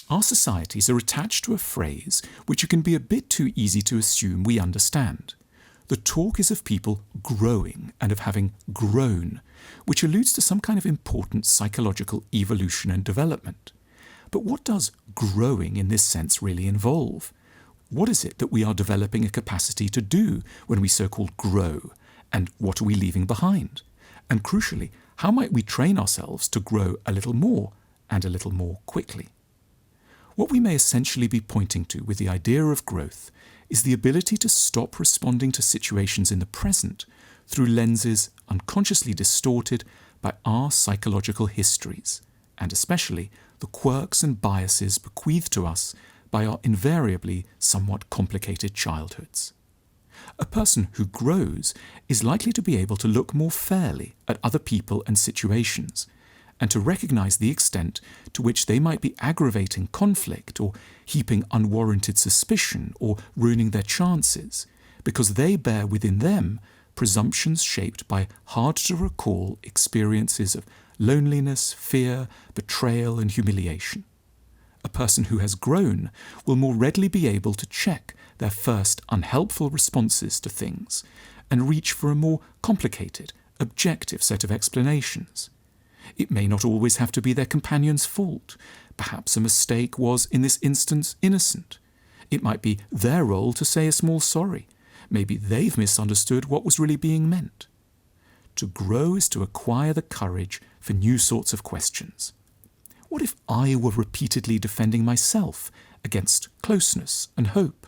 Our societies are attached to a phrase which it can be a bit too easy to assume we understand. The talk is of people growing and of having grown, which alludes to some kind of important psychological evolution and development. But what does growing in this sense really involve? What is it that we are developing a capacity to do when we so-called grow, and what are we leaving behind? And crucially, how might we train ourselves to grow a little more and a little more quickly? What we may essentially be pointing to with the idea of growth is the ability to stop responding to situations in the present through lenses unconsciously distorted by our psychological histories, and especially the quirks and biases bequeathed to us by our invariably somewhat complicated childhoods. A person who grows is likely to be able to look more fairly at other people and situations, and to recognize the extent to which they might be aggravating conflict or heaping unwarranted suspicion or ruining their chances, because they bear within them presumptions shaped by hard-to-recall experiences of loneliness, fear, betrayal, and humiliation. A person who has grown will more readily be able to check their first unhelpful responses to things and reach for a more complicated, objective set of explanations. It may not always have to be their companion's fault. Perhaps a mistake was, in this instance, innocent. It might be their role to say a small sorry. Maybe they've misunderstood what was really being meant. To grow is to acquire the courage for new sorts of questions. What if I were repeatedly defending myself against closeness and hope?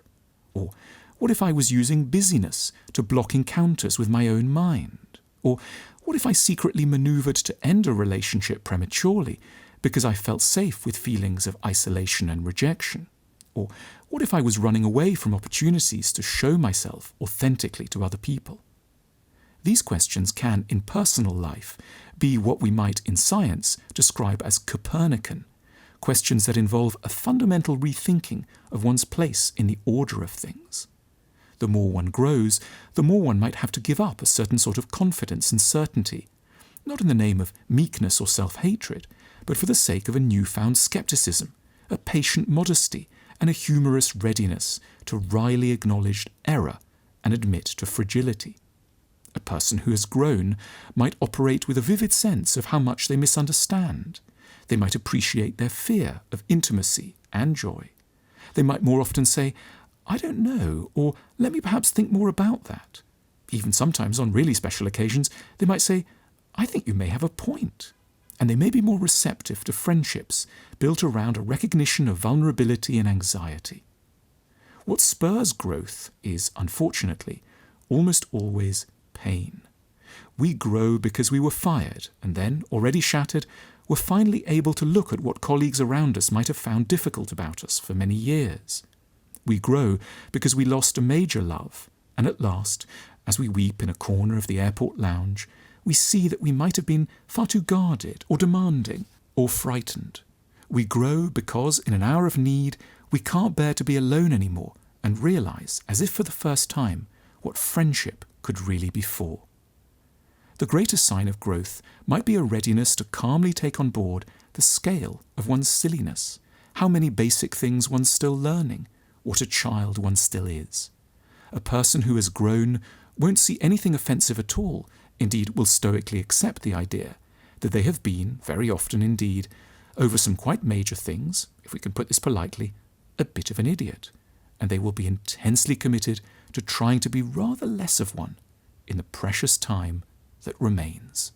Or what if I was using busyness to block encounters with my own mind? Or what if I secretly manoeuvred to end a relationship prematurely because I felt safe with feelings of isolation and rejection? Or what if I was running away from opportunities to show myself authentically to other people? These questions can, in personal life, be what we might in science describe as Copernican, questions that involve a fundamental rethinking of one's place in the order of things. The more one grows, the more one might have to give up a certain sort of confidence and certainty, not in the name of meekness or self-hatred, but for the sake of a newfound skepticism, a patient modesty, and a humorous readiness to wryly acknowledge error and admit to fragility. A person who has grown might operate with a vivid sense of how much they misunderstand. They might appreciate their fear of intimacy and joy. They might more often say, "I don't know," or "let me perhaps think more about that." Even sometimes, on really special occasions, they might say, "I think you may have a point." And they may be more receptive to friendships built around a recognition of vulnerability and anxiety. What spurs growth is, unfortunately, almost always pain. We grow because we were fired, and then, already shattered, were finally able to look at what colleagues around us might have found difficult about us for many years. We grow because we lost a major love, and at last, as we weep in a corner of the airport lounge, we see that we might have been far too guarded or demanding or frightened. We grow because, in an hour of need, we can't bear to be alone anymore and realize, as if for the first time, what friendship could really be for. The greatest sign of growth might be a readiness to calmly take on board the scale of one's silliness, how many basic things one's still learning, what a child one still is. A person who has grown won't see anything offensive at all, indeed will stoically accept the idea that they have been, very often indeed, over some quite major things, if we can put this politely, a bit of an idiot, and they will be intensely committed to trying to be rather less of one in the precious time that remains.